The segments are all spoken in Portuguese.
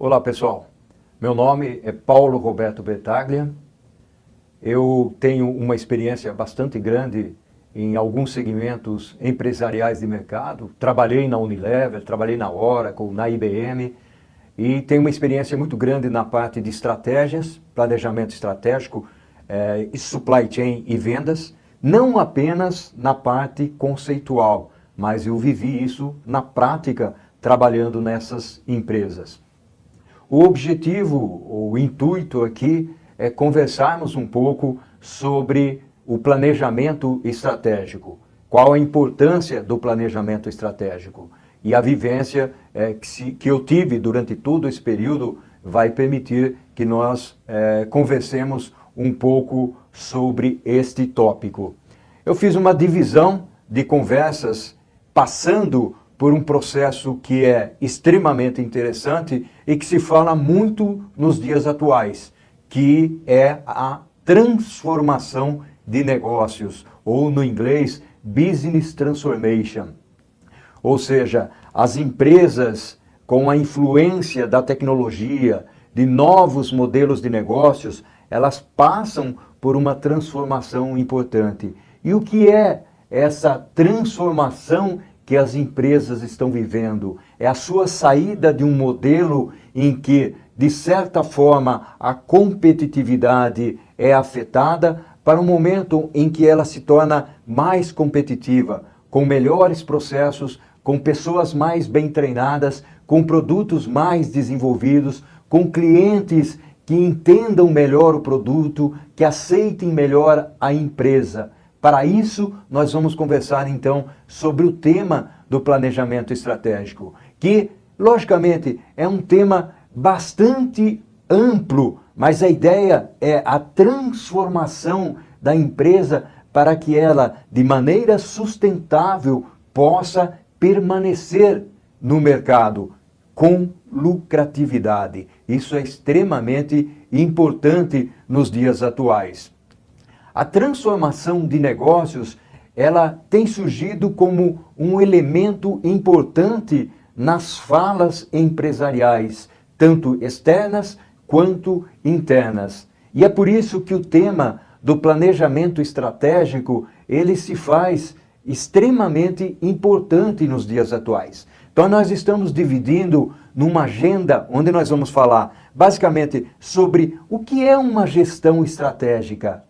Olá pessoal, meu nome é Paulo Roberto Bertaglia. Eu tenho uma experiência bastante grande em alguns segmentos empresariais de mercado. Trabalhei na Unilever, trabalhei na Oracle, na IBM e tenho uma experiência muito grande na parte de estratégias, planejamento estratégico, supply chain e vendas, não apenas na parte conceitual, mas eu vivi isso na prática trabalhando nessas empresas. O objetivo, o intuito aqui é conversarmos um pouco sobre o planejamento estratégico. Qual a importância do planejamento estratégico? E a vivência que eu tive durante todo esse período vai permitir que nós conversemos um pouco sobre este tópico. Eu fiz uma divisão de conversas passando por um processo que é extremamente interessante e que se fala muito nos dias atuais, que é a transformação de negócios, ou no inglês, Business Transformation. Ou seja, as empresas com a influência da tecnologia, de novos modelos de negócios, elas passam por uma transformação importante. E o que é essa transformação que as empresas estão vivendo? É a sua saída de um modelo em que, de certa forma, a competitividade é afetada para um momento em que ela se torna mais competitiva, com melhores processos, com pessoas mais bem treinadas, com produtos mais desenvolvidos, com clientes que entendam melhor o produto, que aceitem melhor a empresa. Para isso, nós vamos conversar então sobre o tema do planejamento estratégico, que, logicamente, é um tema bastante amplo, mas a ideia é a transformação da empresa para que ela, de maneira sustentável, possa permanecer no mercado com lucratividade. Isso é extremamente importante nos dias atuais. A transformação de negócios, ela tem surgido como um elemento importante nas falas empresariais, tanto externas quanto internas. E é por isso que o tema do planejamento estratégico, ele se faz extremamente importante nos dias atuais. Então nós estamos dividindo numa agenda onde nós vamos falar basicamente sobre o que é uma gestão estratégica.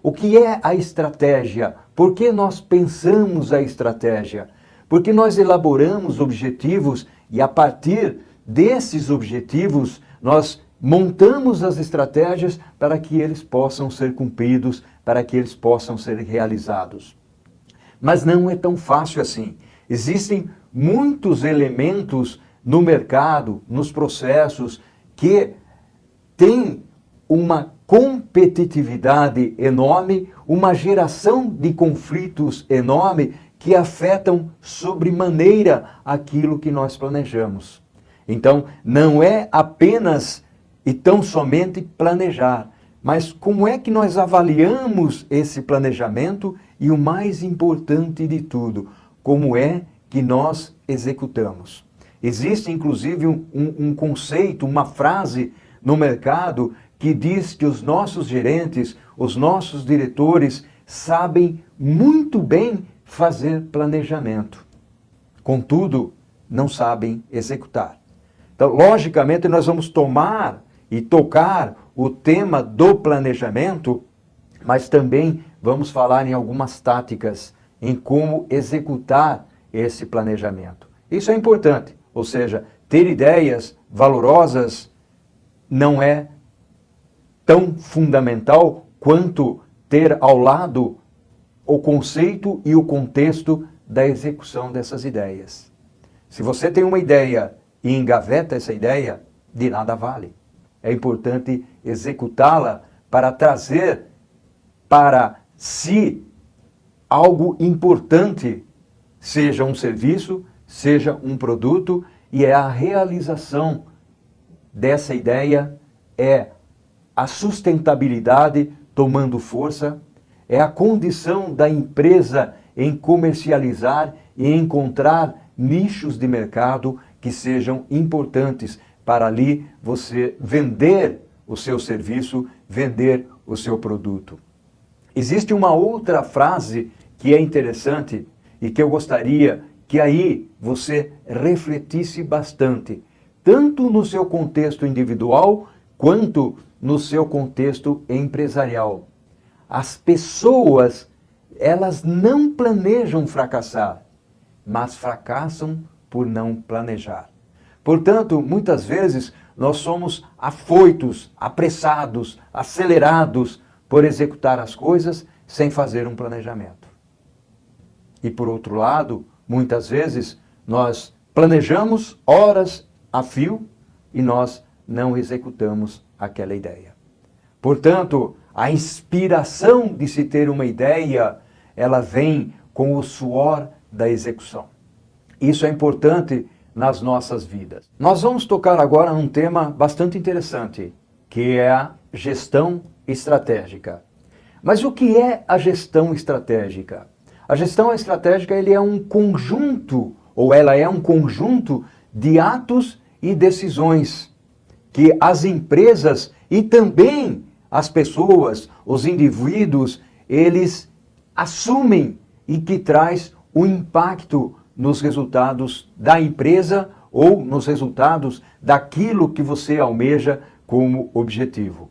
O que é a estratégia? Por que nós pensamos a estratégia? Porque nós elaboramos objetivos e a partir desses objetivos nós montamos as estratégias para que eles possam ser cumpridos, para que eles possam ser realizados. Mas não é tão fácil assim. Existem muitos elementos no mercado, nos processos, que têm uma competitividade enorme, uma geração de conflitos enorme que afetam sobremaneira aquilo que nós planejamos. Então, não é apenas e tão somente planejar, mas como é que nós avaliamos esse planejamento e o mais importante de tudo, como é que nós executamos. Existe inclusive um conceito, uma frase no mercado que diz que os nossos gerentes, os nossos diretores sabem muito bem fazer planejamento. Contudo, não sabem executar. Então, logicamente, nós vamos tomar e tocar o tema do planejamento, mas também vamos falar em algumas táticas, em como executar esse planejamento. Isso é importante, ou seja, ter ideias valorosas não é tão fundamental quanto ter ao lado o conceito e o contexto da execução dessas ideias. Se você tem uma ideia e engaveta essa ideia, de nada vale. É importante executá-la para trazer para si algo importante, seja um serviço, seja um produto, e é a realização dessa ideia, é a sustentabilidade tomando força, é a condição da empresa em comercializar e encontrar nichos de mercado que sejam importantes para ali você vender o seu serviço, vender o seu produto. Existe uma outra frase que é interessante e que eu gostaria que aí você refletisse bastante, tanto no seu contexto individual quanto no seu contexto empresarial. As pessoas, elas não planejam fracassar, mas fracassam por não planejar. Portanto, muitas vezes nós somos afoitos, apressados, acelerados por executar as coisas sem fazer um planejamento. E por outro lado, muitas vezes nós planejamos horas a fio e nós não executamos aquela ideia. Portanto, a inspiração de se ter uma ideia, ela vem com o suor da execução. Isso é importante nas nossas vidas. Nós vamos tocar agora num tema bastante interessante, que é a gestão estratégica. Mas o que é a gestão estratégica? A gestão estratégica ele é um conjunto, ou ela é um conjunto de atos e decisões que as empresas e também as pessoas, os indivíduos, eles assumem e que traz o impacto nos resultados da empresa ou nos resultados daquilo que você almeja como objetivo.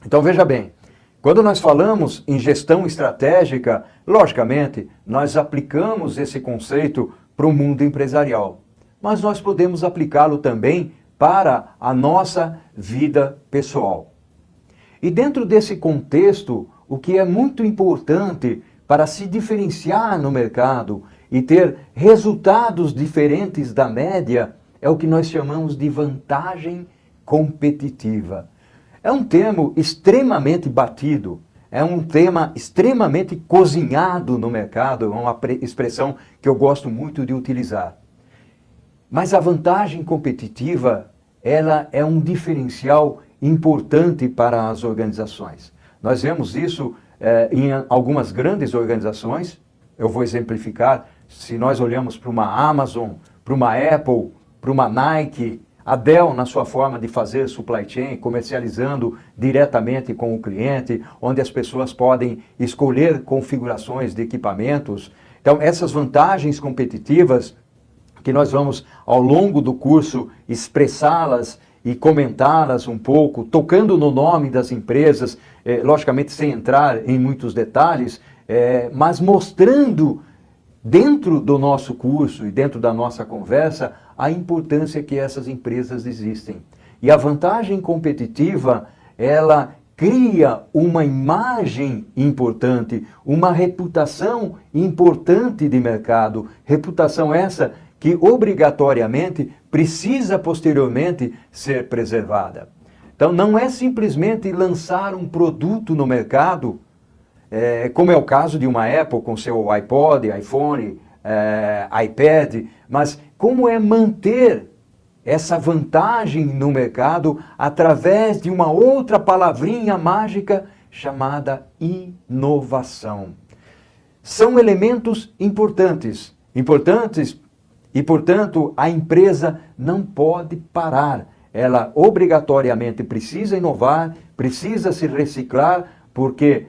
Então veja bem, quando nós falamos em gestão estratégica, logicamente, nós aplicamos esse conceito para o mundo empresarial, mas nós podemos aplicá-lo também para a nossa vida pessoal. E dentro desse contexto, o que é muito importante para se diferenciar no mercado e ter resultados diferentes da média é o que nós chamamos de vantagem competitiva. É um termo extremamente batido, é um tema extremamente cozinhado no mercado, é uma expressão que eu gosto muito de utilizar. Mas a vantagem competitiva, ela é um diferencial importante para as organizações. Nós vemos isso em algumas grandes organizações. Eu vou exemplificar, se nós olhamos para uma Amazon, para uma Apple, para uma Nike, a Dell na sua forma de fazer supply chain, comercializando diretamente com o cliente, onde as pessoas podem escolher configurações de equipamentos. Então, essas vantagens competitivas, que nós vamos, ao longo do curso, expressá-las e comentá-las um pouco, tocando no nome das empresas, logicamente sem entrar em muitos detalhes, mas mostrando dentro do nosso curso e dentro da nossa conversa a importância que essas empresas existem. E a vantagem competitiva, ela cria uma imagem importante, uma reputação importante de mercado, reputação essa que obrigatoriamente precisa posteriormente ser preservada. Então não é simplesmente lançar um produto no mercado, como é o caso de uma Apple com seu iPod, iPhone, iPad, mas como é manter essa vantagem no mercado através de uma outra palavrinha mágica chamada inovação. São elementos importantes e, portanto, a empresa não pode parar. Ela obrigatoriamente precisa inovar, precisa se reciclar, porque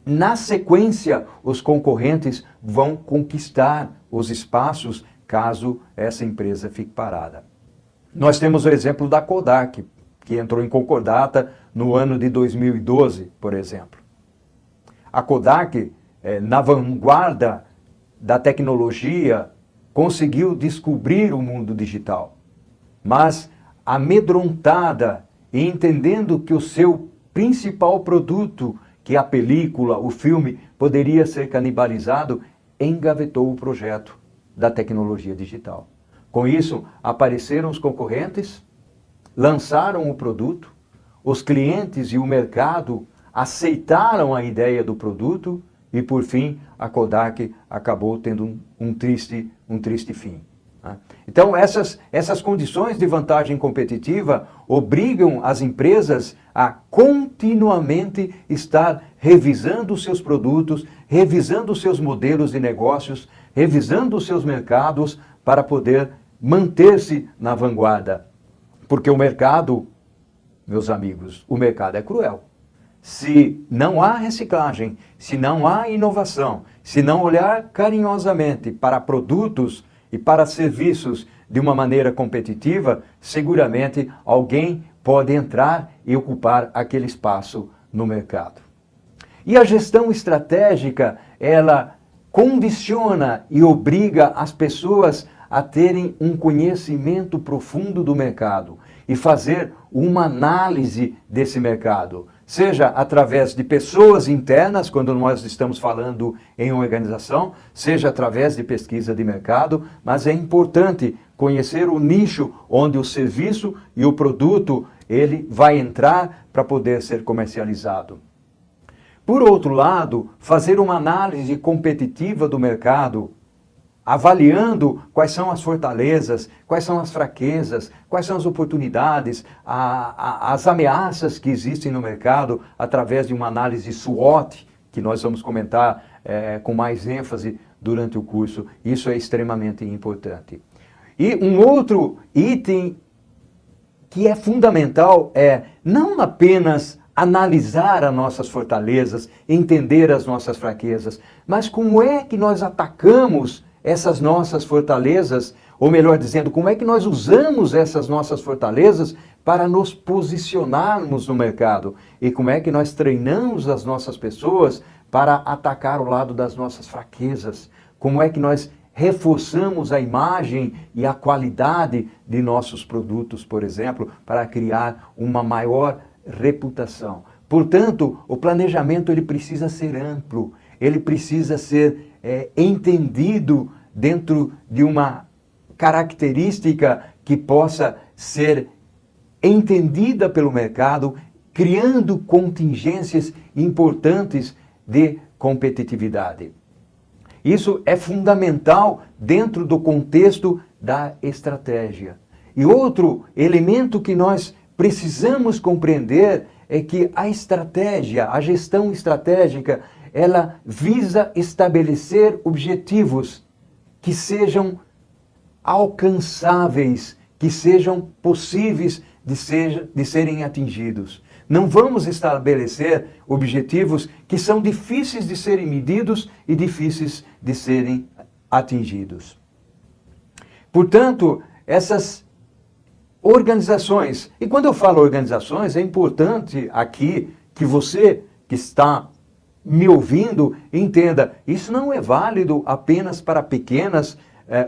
na sequência os concorrentes vão conquistar os espaços caso essa empresa fique parada. Nós temos o exemplo da Kodak, que entrou em concordata no ano de 2012, por exemplo. A Kodak, na vanguarda da tecnologia, conseguiu descobrir o mundo digital, mas amedrontada e entendendo que o seu principal produto, que é a película, o filme, poderia ser canibalizado, engavetou o projeto da tecnologia digital. Com isso, apareceram os concorrentes, lançaram o produto, os clientes e o mercado aceitaram a ideia do produto e, por fim, a Kodak acabou tendo um triste fim. Então, essas condições de vantagem competitiva obrigam as empresas a continuamente estar revisando os seus produtos, revisando os seus modelos de negócios, revisando os seus mercados para poder manter-se na vanguarda. Porque o mercado, meus amigos, o mercado é cruel. Se não há reciclagem, se não há inovação, se não olhar carinhosamente para produtos e para serviços de uma maneira competitiva, seguramente alguém pode entrar e ocupar aquele espaço no mercado. E a gestão estratégica, ela condiciona e obriga as pessoas a terem um conhecimento profundo do mercado e fazer uma análise desse mercado, seja através de pessoas internas, quando nós estamos falando em uma organização, seja através de pesquisa de mercado, mas é importante conhecer o nicho onde o serviço e o produto ele vai entrar para poder ser comercializado. Por outro lado, fazer uma análise competitiva do mercado, avaliando quais são as fortalezas, quais são as fraquezas, quais são as oportunidades, as ameaças que existem no mercado, através de uma análise SWOT, que nós vamos comentar com mais ênfase durante o curso. Isso é extremamente importante. E um outro item que é fundamental é não apenas analisar as nossas fortalezas, entender as nossas fraquezas, mas como é que nós atacamos essas nossas fortalezas, ou melhor dizendo, como é que nós usamos essas nossas fortalezas para nos posicionarmos no mercado e como é que nós treinamos as nossas pessoas para atacar o lado das nossas fraquezas, como é que nós reforçamos a imagem e a qualidade de nossos produtos, por exemplo, para criar uma maior reputação. Portanto, o planejamento ele precisa ser amplo, ele precisa ser entendido dentro de uma característica que possa ser entendida pelo mercado, criando contingências importantes de competitividade. Isso é fundamental dentro do contexto da estratégia. E outro elemento que nós precisamos compreender é que a estratégia, a gestão estratégica, ela visa estabelecer objetivos que sejam alcançáveis, que sejam possíveis de serem atingidos. Não vamos estabelecer objetivos que são difíceis de serem medidos e difíceis de serem atingidos. Portanto, essas organizações, e quando eu falo organizações, é importante aqui que você que está me ouvindo entenda, isso não é válido apenas para pequenas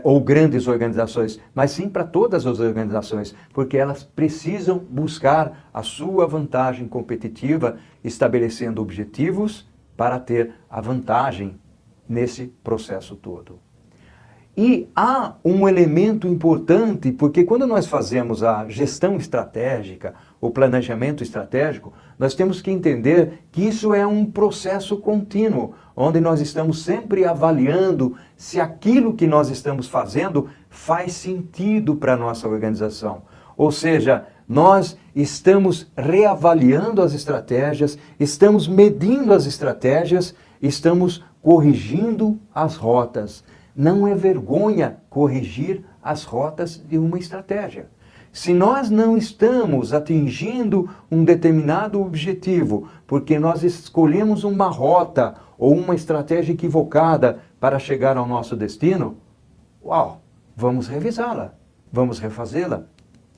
ou grandes organizações, mas sim para todas as organizações, porque elas precisam buscar a sua vantagem competitiva, estabelecendo objetivos para ter a vantagem nesse processo todo. E há um elemento importante, porque quando nós fazemos a gestão estratégica, o planejamento estratégico, nós temos que entender que isso é um processo contínuo, onde nós estamos sempre avaliando se aquilo que nós estamos fazendo faz sentido para a nossa organização. Ou seja, nós estamos reavaliando as estratégias, estamos medindo as estratégias, estamos corrigindo as rotas. Não é vergonha corrigir as rotas de uma estratégia. Se nós não estamos atingindo um determinado objetivo, porque nós escolhemos uma rota ou uma estratégia equivocada para chegar ao nosso destino, vamos revisá-la, vamos refazê-la.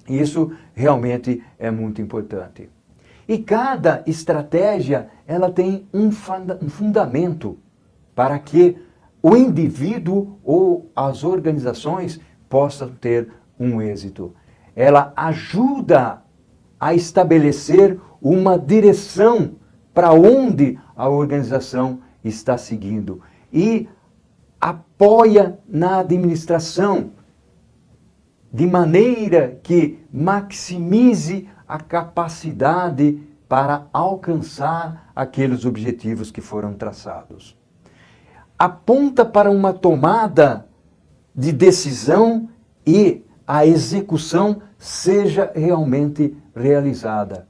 Isso realmente é muito importante. E cada estratégia, ela tem um fundamento para que o indivíduo ou as organizações possam ter um êxito. Ela ajuda a estabelecer uma direção para onde a organização está seguindo e apoia na administração de maneira que maximize a capacidade para alcançar aqueles objetivos que foram traçados. Aponta para uma tomada de decisão e a execução seja realmente realizada.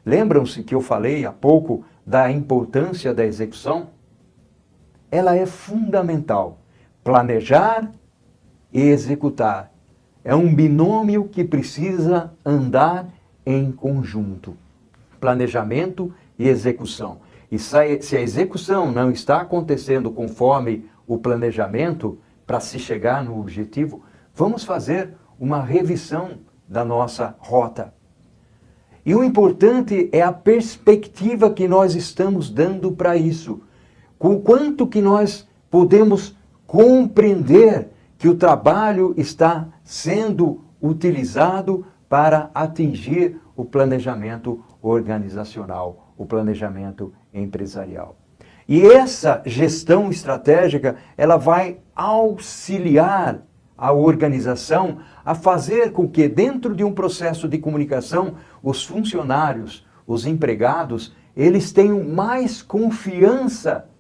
Lembram-se que eu falei há pouco da importância da execução? Ela é fundamental. Planejar e executar. é um binômio que precisa andar em conjunto. Planejamento e execução. E se a execução não está acontecendo conforme o planejamento para se chegar no objetivo, vamos fazer uma revisão da nossa rota. E o importante é a perspectiva que nós estamos dando para isso. Com quanto que nós podemos compreender que o trabalho está sendo utilizado para atingir o planejamento organizacional, o planejamento empresarial. E essa gestão estratégica, ela vai auxiliar a organização a fazer com que, dentro de um processo de comunicação, os funcionários, os empregados, eles tenham mais confiança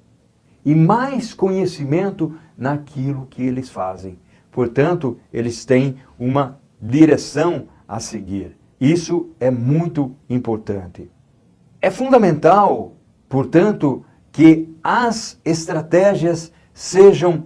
e mais conhecimento naquilo que eles fazem. Portanto, eles têm uma direção a seguir. Isso é muito importante. É fundamental, portanto, que as estratégias sejam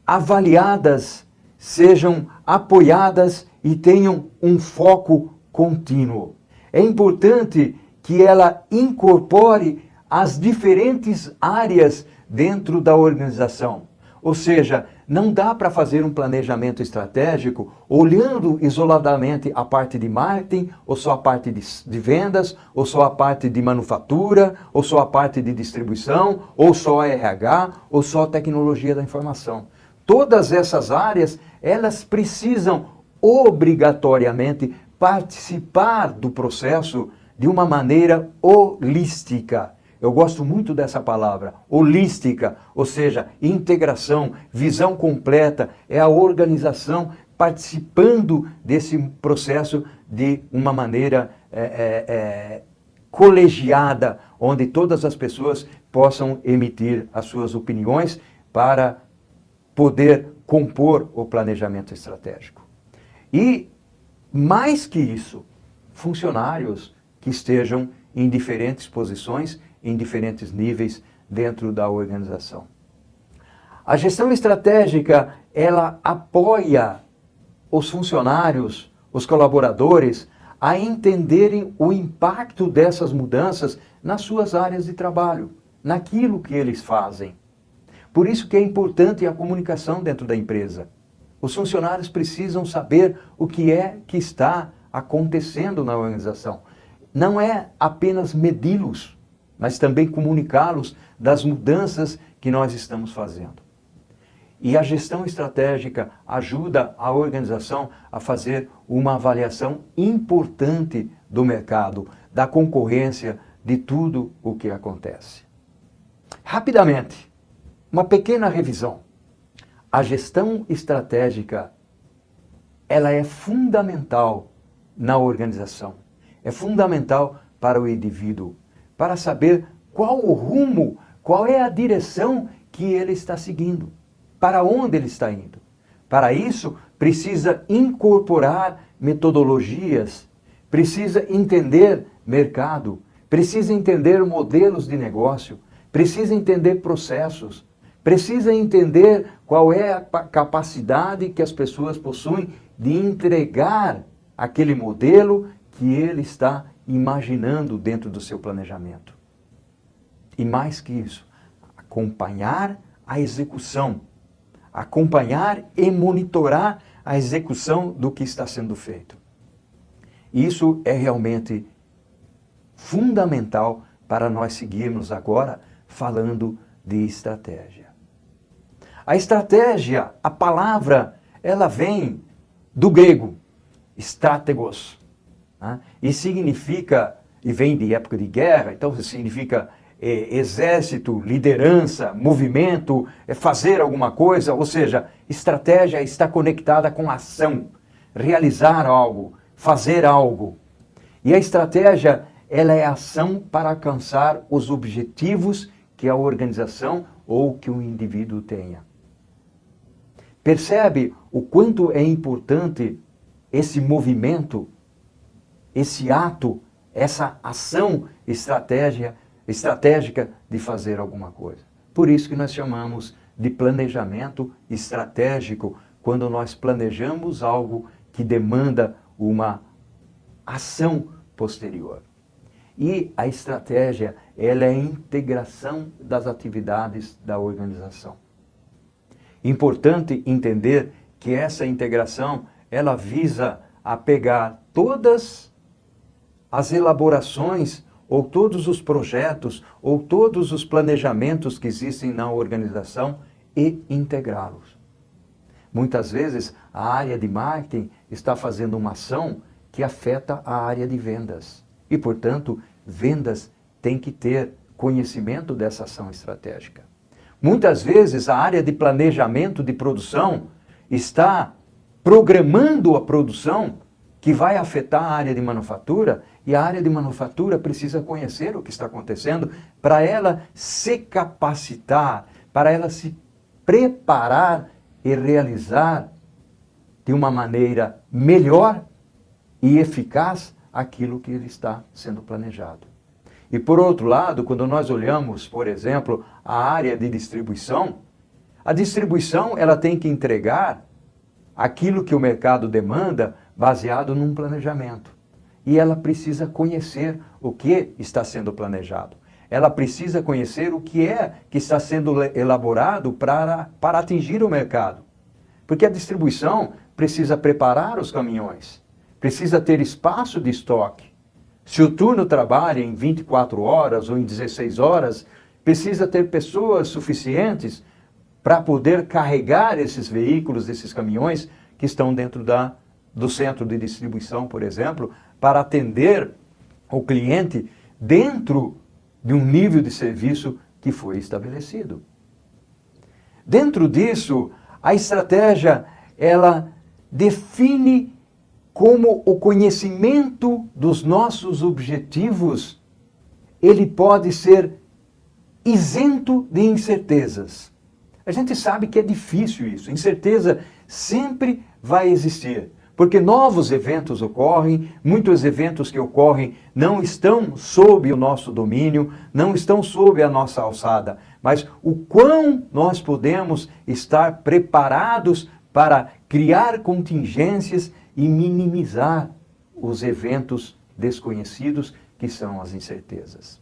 avaliadas, sejam apoiadas e tenham um foco contínuo. É importante que ela incorpore as diferentes áreas dentro da organização. Ou seja, não dá para fazer um planejamento estratégico olhando isoladamente a parte de marketing, ou só a parte de vendas, ou só a parte de manufatura, ou só a parte de distribuição, ou só a RH, ou só a tecnologia da informação. Todas essas áreas, elas precisam obrigatoriamente participar do processo de uma maneira holística. Eu gosto muito dessa palavra, holística, ou seja, integração, visão completa, é a organização participando desse processo de uma maneira colegiada, onde todas as pessoas possam emitir as suas opiniões para poder compor o planejamento estratégico. E, mais que isso, funcionários que estejam em diferentes posições, em diferentes níveis dentro da organização. A gestão estratégica, ela apoia os funcionários, os colaboradores, a entenderem o impacto dessas mudanças nas suas áreas de trabalho, naquilo que eles fazem. Por isso que é importante a comunicação dentro da empresa. Os funcionários precisam saber o que é que está acontecendo na organização. Não é apenas medi-los, mas também comunicá-los das mudanças que nós estamos fazendo. E a gestão estratégica ajuda a organização a fazer uma avaliação importante do mercado, da concorrência, de tudo o que acontece. Rapidamente, uma pequena revisão. A gestão estratégica, ela é fundamental na organização. É fundamental para o indivíduo, para saber qual o rumo, qual é a direção que ele está seguindo, para onde ele está indo. Para isso, precisa incorporar metodologias, precisa entender mercado, precisa entender modelos de negócio, precisa entender processos, precisa entender qual é a capacidade que as pessoas possuem de entregar aquele modelo que ele está imaginando dentro do seu planejamento. E mais que isso, acompanhar a execução, acompanhar e monitorar a execução do que está sendo feito. Isso é realmente fundamental para nós seguirmos agora falando de estratégia. A estratégia, a palavra, ela vem do grego, stratégos, né? E significa, e vem de época de guerra, então significa exército, liderança, movimento, fazer alguma coisa, ou seja, estratégia está conectada com ação, realizar algo, fazer algo. E a estratégia, ela é ação para alcançar os objetivos que a organização ou que o indivíduo tenha. Percebe o quanto é importante esse movimento, esse ato, essa ação estratégica de fazer alguma coisa. Por isso que nós chamamos de planejamento estratégico, quando nós planejamos algo que demanda uma ação posterior. E a estratégia, ela é a integração das atividades da organização. Importante entender que essa integração, ela visa a pegar todas as elaborações, ou todos os projetos, ou todos os planejamentos que existem na organização e integrá-los. Muitas vezes, a área de marketing está fazendo uma ação que afeta a área de vendas. E, portanto, vendas têm que ter conhecimento dessa ação estratégica. Muitas vezes, a área de planejamento de produção está programando a produção que vai afetar a área de manufatura, e a área de manufatura precisa conhecer o que está acontecendo para ela se capacitar, para ela se preparar e realizar de uma maneira melhor e eficaz aquilo que está sendo planejado. E por outro lado, quando nós olhamos, por exemplo, a área de distribuição, a distribuição ela tem que entregar aquilo que o mercado demanda baseado num planejamento. E ela precisa conhecer o que está sendo planejado. Ela precisa conhecer o que é que está sendo elaborado para atingir o mercado. Porque a distribuição precisa preparar os caminhões, precisa ter espaço de estoque. Se o turno trabalha em 24 horas ou em 16 horas, precisa ter pessoas suficientes para poder carregar esses veículos, esses caminhões que estão dentro do centro de distribuição, por exemplo, para atender o cliente dentro de um nível de serviço que foi estabelecido. Dentro disso, a estratégia, ela define como o conhecimento dos nossos objetivos, ele pode ser isento de incertezas. A gente sabe que é difícil isso, incerteza sempre vai existir. Porque novos eventos ocorrem, muitos eventos que ocorrem não estão sob o nosso domínio, não estão sob a nossa alçada, mas o quão nós podemos estar preparados para criar contingências e minimizar os eventos desconhecidos que são as incertezas.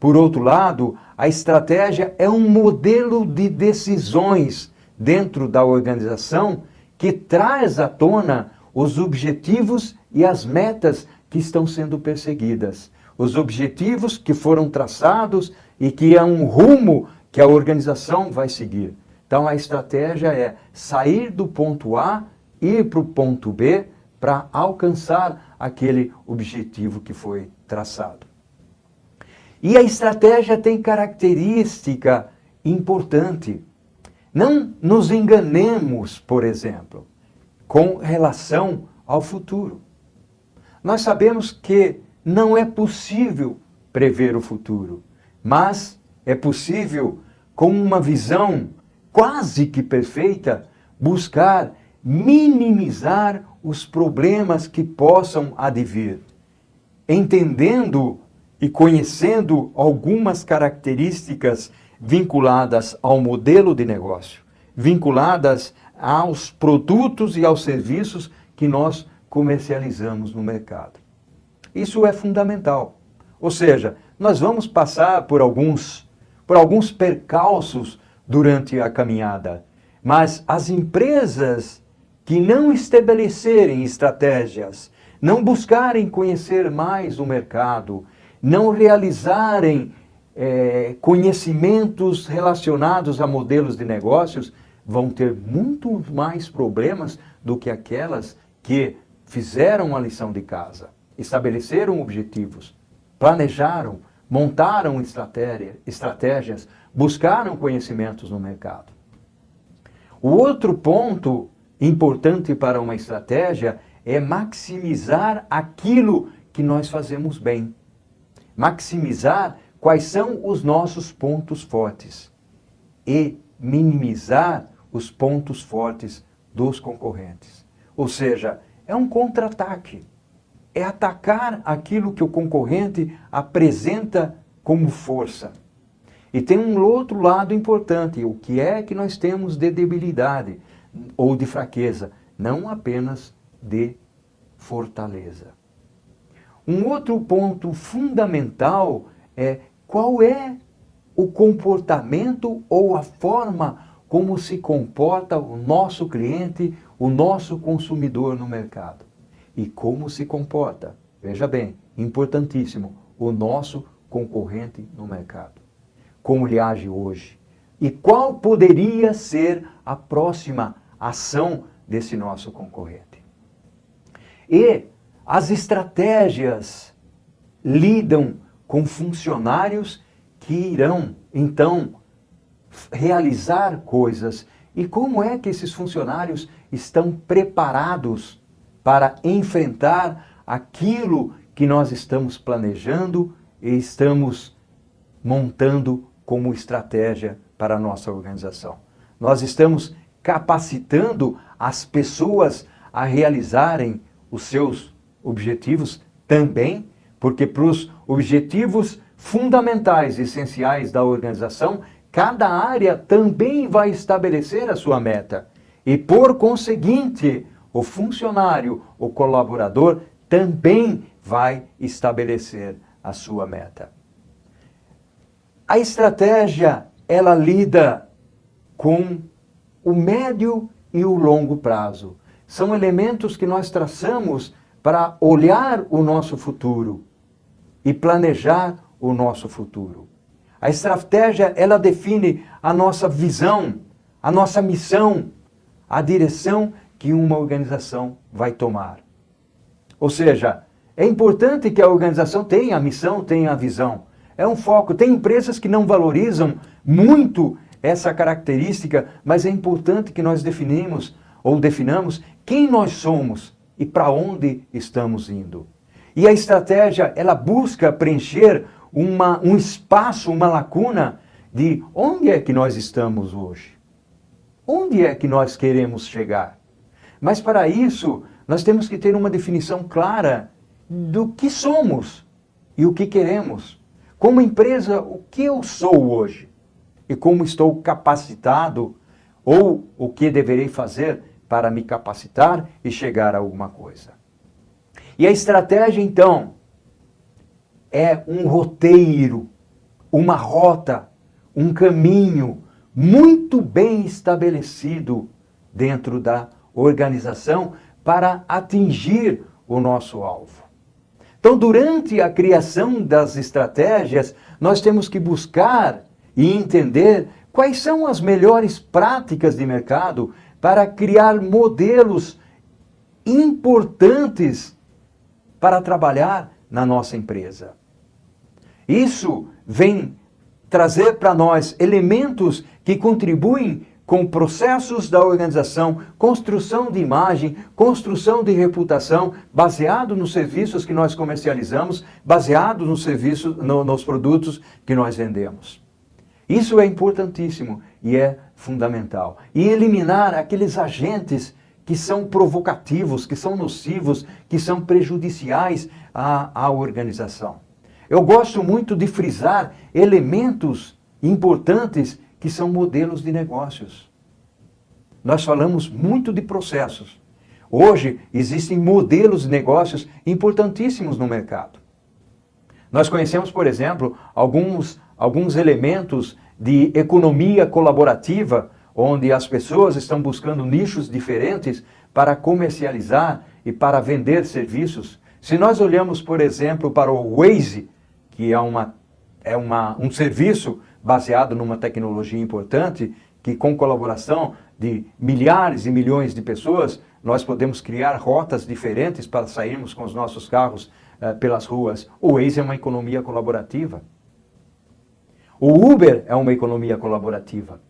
Por outro lado, a estratégia é um modelo de decisões dentro da organização que traz à tona os objetivos e as metas que estão sendo perseguidas. Os objetivos que foram traçados e que é um rumo que a organização vai seguir. Então a estratégia é sair do ponto A, ir para o ponto B, para alcançar aquele objetivo que foi traçado. E a estratégia tem característica importante. Não nos enganemos, por exemplo, com relação ao futuro. Nós sabemos que não é possível prever o futuro, mas é possível, com uma visão quase que perfeita, buscar minimizar os problemas que possam advir, entendendo e conhecendo algumas características vinculadas ao modelo de negócio, vinculadas aos produtos e aos serviços que nós comercializamos no mercado. Isso é fundamental. Ou seja, nós vamos passar por alguns percalços durante a caminhada, mas as empresas que não estabelecerem estratégias, não buscarem conhecer mais o mercado, não realizarem conhecimentos relacionados a modelos de negócios, vão ter muito mais problemas do que aquelas que fizeram a lição de casa, estabeleceram objetivos, planejaram, montaram estratégias, buscaram conhecimentos no mercado. O outro ponto importante para uma estratégia é maximizar aquilo que nós fazemos bem. Maximizar quais são os nossos pontos fortes e minimizar os pontos fortes dos concorrentes. Ou seja, é um contra-ataque. É atacar aquilo que o concorrente apresenta como força. E tem um outro lado importante, o que é que nós temos de debilidade ou de fraqueza, não apenas de fortaleza. Um outro ponto fundamental é qual é o comportamento ou a forma como se comporta o nosso cliente, o nosso consumidor no mercado. E como se comporta, veja bem, importantíssimo, o nosso concorrente no mercado. Como ele age hoje. E qual poderia ser a próxima ação desse nosso concorrente. E as estratégias lidam com funcionários que irão, então, realizar coisas. E como é que esses funcionários estão preparados para enfrentar aquilo que nós estamos planejando e estamos montando como estratégia para a nossa organização? Nós estamos capacitando as pessoas a realizarem os seus objetivos também, porque para os objetivos fundamentais, essenciais da organização, cada área também vai estabelecer a sua meta. E, por conseguinte, o funcionário, o colaborador, também vai estabelecer a sua meta. A estratégia, ela lida com o médio e o longo prazo. São elementos que nós traçamos para olhar o nosso futuro e planejar o nosso futuro. A estratégia, ela define a nossa visão, a nossa missão, a direção que uma organização vai tomar. Ou seja, é importante que a organização tenha a missão, tenha a visão. É um foco. Tem empresas que não valorizam muito essa característica, mas é importante que nós definamos quem nós somos e para onde estamos indo. E a estratégia, ela busca preencher um espaço, uma lacuna de onde é que nós estamos hoje. Onde é que nós queremos chegar? Mas para isso, nós temos que ter uma definição clara do que somos e o que queremos. Como empresa, o que eu sou hoje? E como estou capacitado ou o que deverei fazer para me capacitar e chegar a alguma coisa. E a estratégia, então, é um roteiro, uma rota, um caminho muito bem estabelecido dentro da organização para atingir o nosso alvo. Então, durante a criação das estratégias, nós temos que buscar e entender quais são as melhores práticas de mercado para criar modelos importantes para trabalhar na nossa empresa. Isso vem trazer para nós elementos que contribuem com processos da organização, construção de imagem, construção de reputação, baseado nos serviços que nós comercializamos, baseado nos serviços, nos produtos que nós vendemos. Isso é importantíssimo e é fundamental. E eliminar aqueles agentes que são provocativos, que são nocivos, que são prejudiciais à organização. Eu gosto muito de frisar elementos importantes que são modelos de negócios. Nós falamos muito de processos. Hoje existem modelos de negócios importantíssimos no mercado. Nós conhecemos, por exemplo, alguns elementos de economia colaborativa, onde as pessoas estão buscando nichos diferentes para comercializar e para vender serviços. Se nós olhamos, por exemplo, para o Waze, que é um serviço baseado numa tecnologia importante, que com colaboração de milhares e milhões de pessoas, nós podemos criar rotas diferentes para sairmos com os nossos carros pelas ruas. O Waze é uma economia colaborativa. O Uber é uma economia colaborativa.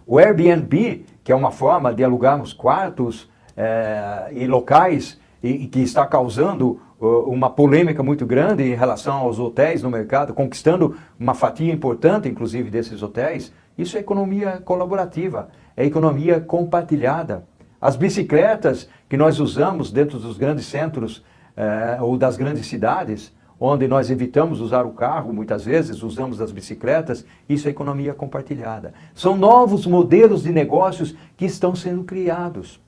O Airbnb, que é uma forma de alugarmos quartos e locais e que está causando uma polêmica muito grande em relação aos hotéis no mercado, conquistando uma fatia importante, inclusive, desses hotéis. Isso é economia colaborativa, é economia compartilhada. As bicicletas que nós usamos dentro dos grandes centros ou das grandes cidades, onde nós evitamos usar o carro, muitas vezes usamos as bicicletas, isso é economia compartilhada. São novos modelos de negócios que estão sendo criados.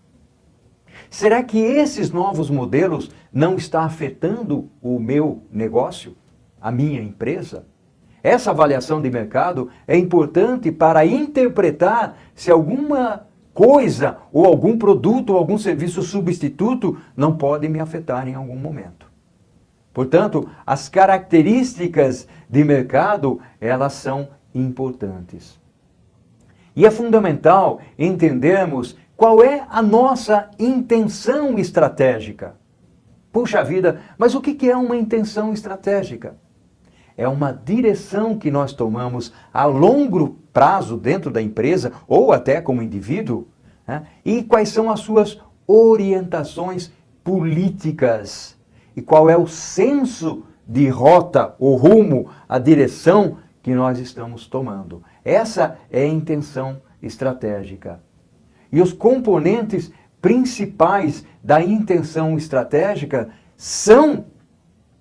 Será que esses novos modelos não estão afetando o meu negócio, a minha empresa? Essa avaliação de mercado é importante para interpretar se alguma coisa, ou algum produto, ou algum serviço substituto não pode me afetar em algum momento. Portanto, as características de mercado, elas são importantes. E é fundamental entendermos qual é a nossa intenção estratégica. Puxa vida, mas o que é uma intenção estratégica? É uma direção que nós tomamos a longo prazo dentro da empresa, ou até como indivíduo, né? E quais são as suas orientações políticas. E qual é o senso de rota, o rumo, a direção que nós estamos tomando. Essa é a intenção estratégica. E os componentes principais da intenção estratégica são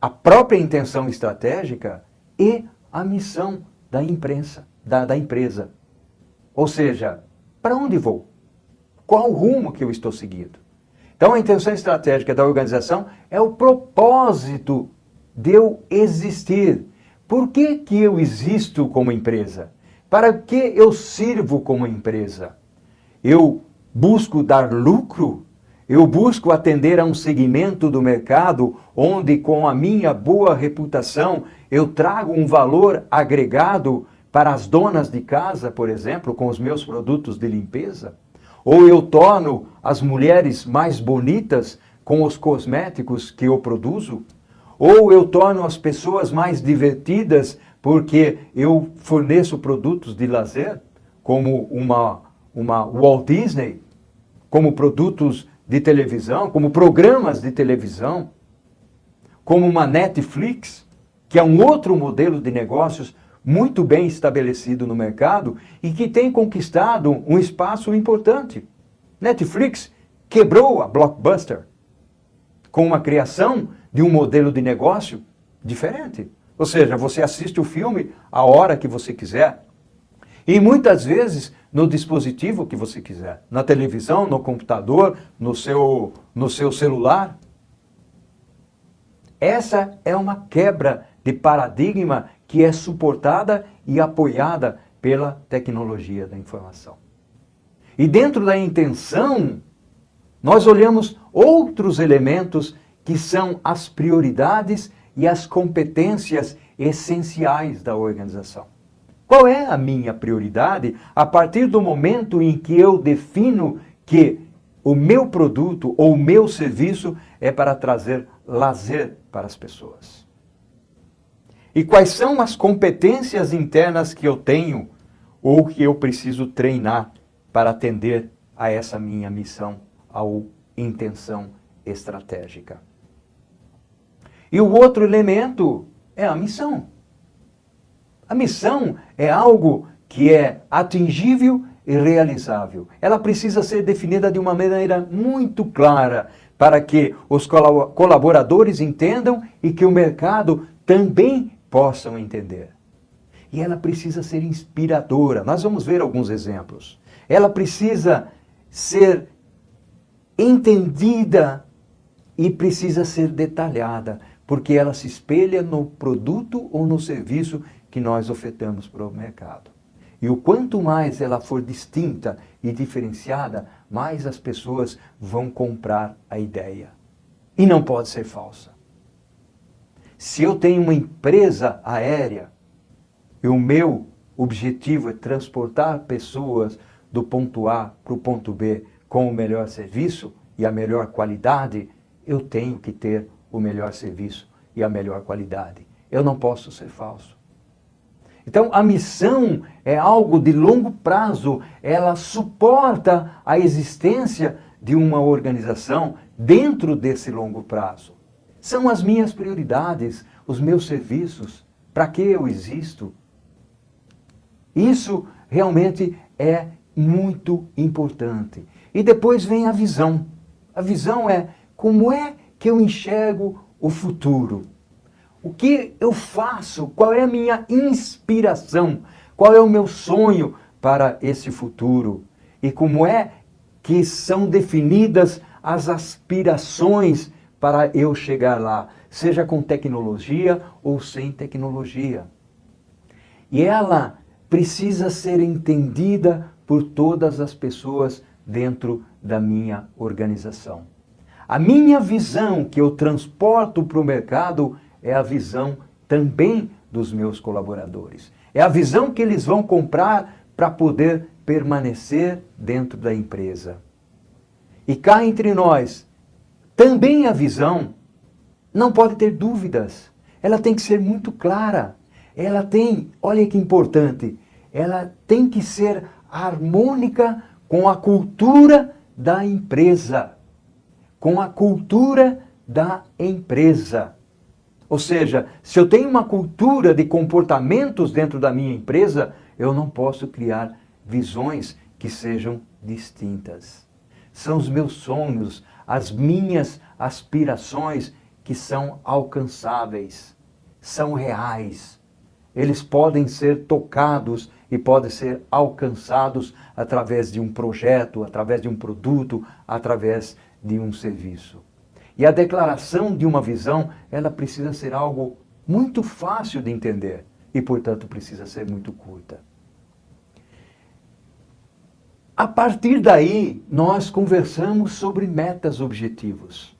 a própria intenção estratégica e a missão da empresa. Ou seja, para onde vou? Qual o rumo que eu estou seguindo? Então, a intenção estratégica da organização é o propósito de eu existir. Por que eu existo como empresa? Para que eu sirvo como empresa? Eu busco dar lucro? Eu busco atender a um segmento do mercado onde, com a minha boa reputação, eu trago um valor agregado para as donas de casa, por exemplo, com os meus produtos de limpeza? Ou eu torno as mulheres mais bonitas com os cosméticos que eu produzo? Ou eu torno as pessoas mais divertidas porque eu forneço produtos de lazer, como uma Walt Disney, como produtos de televisão, como programas de televisão, como uma Netflix, que é um outro modelo de negócios muito bem estabelecido no mercado e que tem conquistado um espaço importante. Netflix quebrou a Blockbuster com uma criação de um modelo de negócio diferente. Ou seja, você assiste o filme a hora que você quiser. E muitas vezes no dispositivo que você quiser. Na televisão, no computador, no seu celular. Essa é uma quebra de paradigma que é suportada e apoiada pela tecnologia da informação. E dentro da intenção, nós olhamos outros elementos que são as prioridades e as competências essenciais da organização. Qual é a minha prioridade a partir do momento em que eu defino que o meu produto ou o meu serviço é para trazer lazer para as pessoas? E quais são as competências internas que eu tenho ou que eu preciso treinar para atender a essa minha missão, a intenção estratégica? E o outro elemento é a missão. A missão é algo que é atingível e realizável. Ela precisa ser definida de uma maneira muito clara para que os colaboradores entendam e que o mercado também possam entender. E ela precisa ser inspiradora. Nós vamos ver alguns exemplos. Ela precisa ser entendida e precisa ser detalhada, porque ela se espelha no produto ou no serviço que nós ofertamos para o mercado. E o quanto mais ela for distinta e diferenciada, mais as pessoas vão comprar a ideia. E não pode ser falsa. Se eu tenho uma empresa aérea e o meu objetivo é transportar pessoas do ponto A para o ponto B com o melhor serviço e a melhor qualidade, eu tenho que ter o melhor serviço e a melhor qualidade. Eu não posso ser falso. Então, a missão é algo de longo prazo, ela suporta a existência de uma organização dentro desse longo prazo. São as minhas prioridades, os meus serviços, para que eu existo. Isso realmente é muito importante. E depois vem a visão. A visão é como é que eu enxergo o futuro. O que eu faço? Qual é a minha inspiração? Qual é o meu sonho para esse futuro? E como é que são definidas as aspirações para eu chegar lá, seja com tecnologia ou sem tecnologia. E ela precisa ser entendida por todas as pessoas dentro da minha organização. A minha visão que eu transporto para o mercado é a visão também dos meus colaboradores. É a visão que eles vão comprar para poder permanecer dentro da empresa. E cá entre nós, também a visão não pode ter dúvidas. Ela tem que ser muito clara. Ela tem, olha que importante, ela tem que ser harmônica com a cultura da empresa. Com a cultura da empresa. Ou seja, se eu tenho uma cultura de comportamentos dentro da minha empresa, eu não posso criar visões que sejam distintas. São os meus sonhos, as minhas aspirações que são alcançáveis, são reais. Eles podem ser tocados e podem ser alcançados através de um projeto, através de um produto, através de um serviço. E a declaração de uma visão, ela precisa ser algo muito fácil de entender e, portanto, precisa ser muito curta. A partir daí, nós conversamos sobre metas objetivos.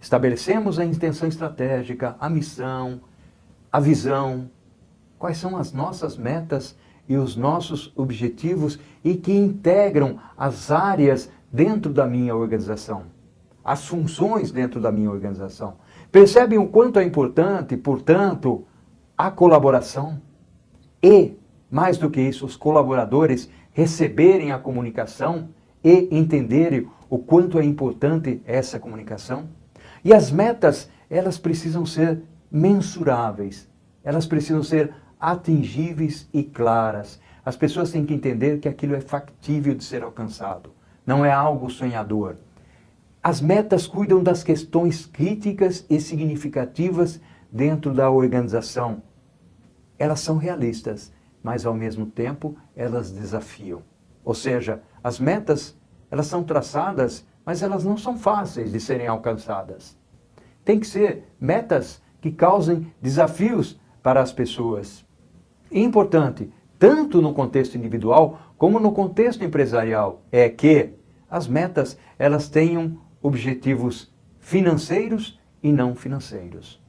Estabelecemos a intenção estratégica, a missão, a visão, quais são as nossas metas e os nossos objetivos e que integram as áreas dentro da minha organização, as funções dentro da minha organização. Percebem o quanto é importante, portanto, a colaboração e, mais do que isso, os colaboradores receberem a comunicação e entenderem o quanto é importante essa comunicação? E as metas, elas precisam ser mensuráveis, elas precisam ser atingíveis e claras. As pessoas têm que entender que aquilo é factível de ser alcançado, não é algo sonhador. As metas cuidam das questões críticas e significativas dentro da organização. Elas são realistas, mas ao mesmo tempo elas desafiam. Ou seja, as metas, elas são traçadas, mas elas não são fáceis de serem alcançadas. Tem que ser metas que causem desafios para as pessoas. E importante, tanto no contexto individual como no contexto empresarial, é que as metas, elas tenham objetivos financeiros e não financeiros.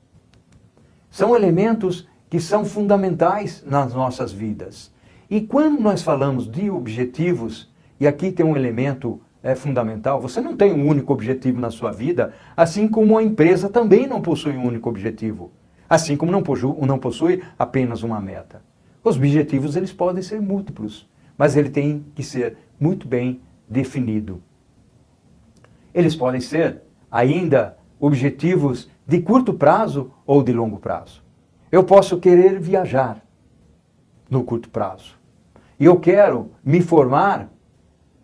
São elementos que são fundamentais nas nossas vidas. E quando nós falamos de objetivos, e aqui tem um elemento fundamental, você não tem um único objetivo na sua vida, assim como a empresa também não possui um único objetivo, assim como não possui apenas uma meta. Os objetivos, eles podem ser múltiplos, mas ele tem que ser muito bem definido. Eles podem ser ainda objetivos de curto prazo ou de longo prazo. Eu posso querer viajar no curto prazo. E eu quero me formar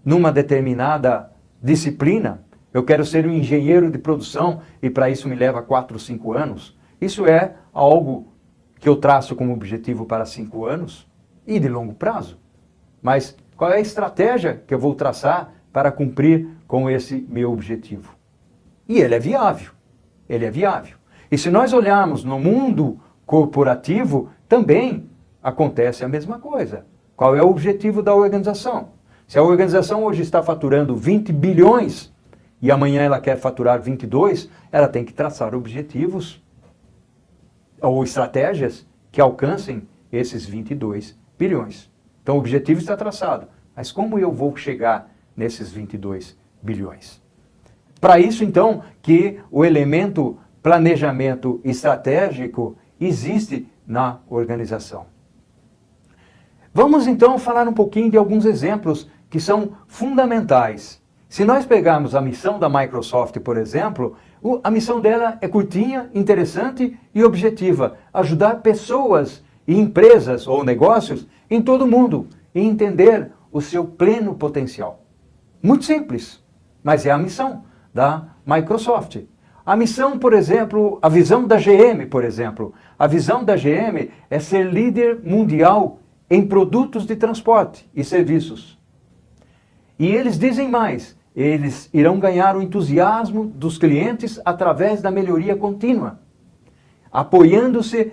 numa determinada disciplina. Eu quero ser um engenheiro de produção e para isso me leva 4 ou 5 anos. Isso é algo que eu traço como objetivo para 5 anos e de longo prazo. Mas qual é a estratégia que eu vou traçar para cumprir com esse meu objetivo? E ele é viável. Ele é viável. E se nós olharmos no mundo corporativo, também acontece a mesma coisa. Qual é o objetivo da organização? Se a organização hoje está faturando 20 bilhões e amanhã ela quer faturar 22, ela tem que traçar objetivos ou estratégias que alcancem esses 22 bilhões. Então o objetivo está traçado. Mas como eu vou chegar nesses 22 bilhões? Para isso, então, que o elemento planejamento estratégico existe na organização. Vamos, então, falar um pouquinho de alguns exemplos que são fundamentais. Se nós pegarmos a missão da Microsoft, por exemplo, a missão dela é curtinha, interessante e objetiva. Ajudar pessoas e empresas ou negócios em todo o mundo a entender o seu pleno potencial. Muito simples, mas é a missão da Microsoft. A missão, por exemplo, a visão da GM, por exemplo. A visão da GM é ser líder mundial em produtos de transporte e serviços. E eles dizem mais, eles irão ganhar o entusiasmo dos clientes através da melhoria contínua, apoiando-se,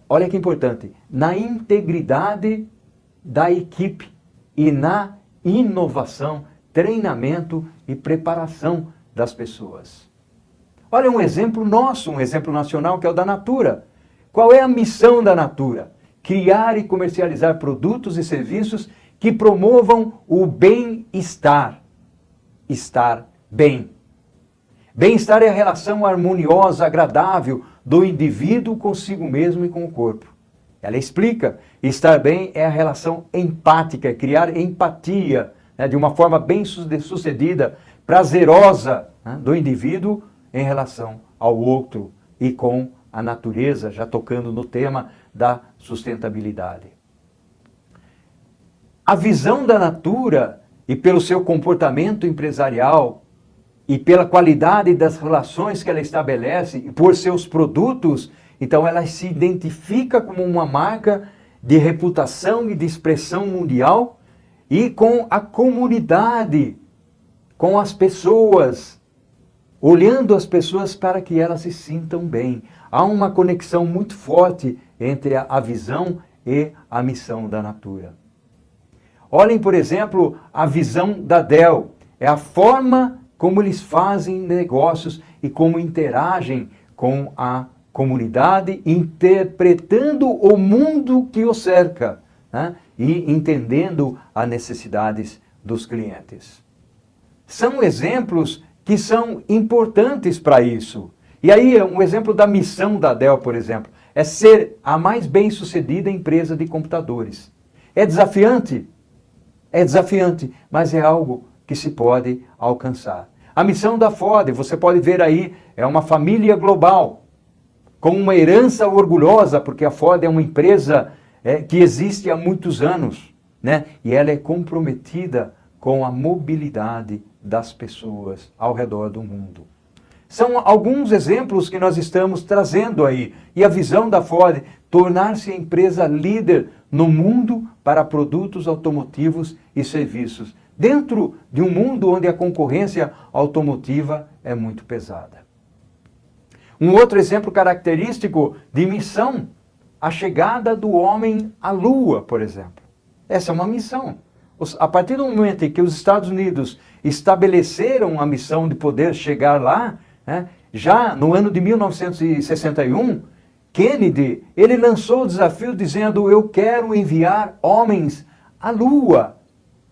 olha que importante, na integridade da equipe e na inovação, treinamento e preparação das pessoas. Olha um exemplo nosso, um exemplo nacional, que é o da Natura. Qual é a missão da Natura? Criar e comercializar produtos e serviços que promovam o bem-estar. Estar bem. Bem-estar é a relação harmoniosa, agradável do indivíduo consigo mesmo e com o corpo. Ela explica, estar bem é a relação empática, criar empatia, né, de uma forma bem sucedida, prazerosa, né, do indivíduo em relação ao outro e com a natureza, já tocando no tema da sustentabilidade. A visão da Natura, e pelo seu comportamento empresarial, e pela qualidade das relações que ela estabelece, e por seus produtos, então ela se identifica como uma marca de reputação e de expressão mundial, e com a comunidade, com as pessoas, olhando as pessoas para que elas se sintam bem. Há uma conexão muito forte entre a visão e a missão da Natura. Olhem, por exemplo, a visão da Dell. É a forma como eles fazem negócios e como interagem com a comunidade, interpretando o mundo que os cerca, né? E entendendo as necessidades dos clientes. São exemplos que são importantes para isso. E aí, um exemplo da missão da Dell, por exemplo, é ser a mais bem-sucedida empresa de computadores. É desafiante? É desafiante, mas é algo que se pode alcançar. A missão da Ford, você pode ver aí, é uma família global, com uma herança orgulhosa, porque a Ford é uma empresa que existe há muitos anos, né? E ela é comprometida com a mobilidade das pessoas ao redor do mundo. São alguns exemplos que nós estamos trazendo aí. E a visão da Ford, tornar-se a empresa líder no mundo para produtos automotivos e serviços, dentro de um mundo onde a concorrência automotiva é muito pesada. Um outro exemplo característico de missão, a chegada do homem à Lua, por exemplo. Essa é uma missão. A partir do momento em que os Estados Unidos estabeleceram a missão de poder chegar lá, né, já no ano de 1961, Kennedy, ele lançou o desafio dizendo: eu quero enviar homens à Lua.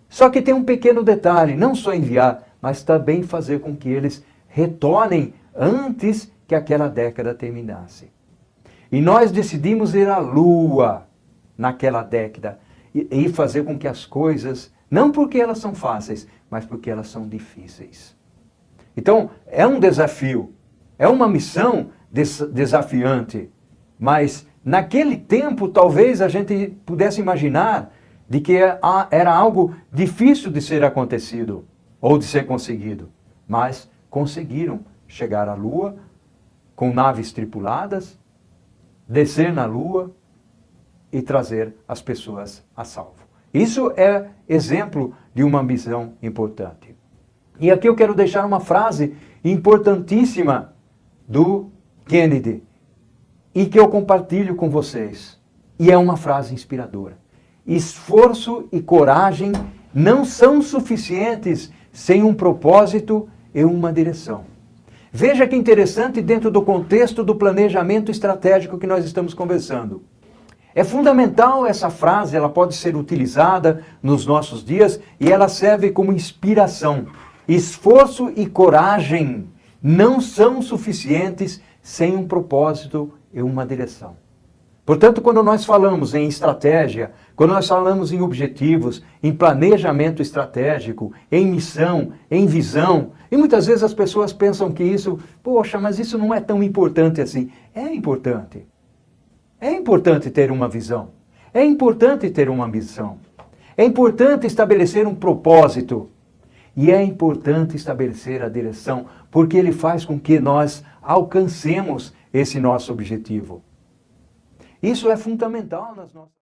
Só que tem um pequeno detalhe, não só enviar, mas também fazer com que eles retornem antes que aquela década terminasse. E nós decidimos ir à Lua naquela década e fazer com que as coisas, não porque elas são fáceis, mas porque elas são difíceis. Então, é um desafio, é uma missão desafiante, mas naquele tempo talvez a gente pudesse imaginar de que era algo difícil de ser acontecido ou de ser conseguido, mas conseguiram chegar à Lua com naves tripuladas, descer na Lua e trazer as pessoas a salvo. Isso é exemplo de uma missão importante. E aqui eu quero deixar uma frase importantíssima do Kennedy e que eu compartilho com vocês. E é uma frase inspiradora. Esforço e coragem não são suficientes sem um propósito e uma direção. Veja que interessante dentro do contexto do planejamento estratégico que nós estamos conversando. É fundamental essa frase, ela pode ser utilizada nos nossos dias e ela serve como inspiração. Esforço e coragem não são suficientes sem um propósito e uma direção. Portanto, quando nós falamos em estratégia, quando nós falamos em objetivos, em planejamento estratégico, em missão, em visão, e muitas vezes as pessoas pensam que isso, poxa, mas isso não é tão importante assim. É importante. É importante ter uma visão. É importante ter uma missão. É importante estabelecer um propósito. E é importante estabelecer a direção, porque ele faz com que nós alcancemos esse nosso objetivo. Isso é fundamental nas nossas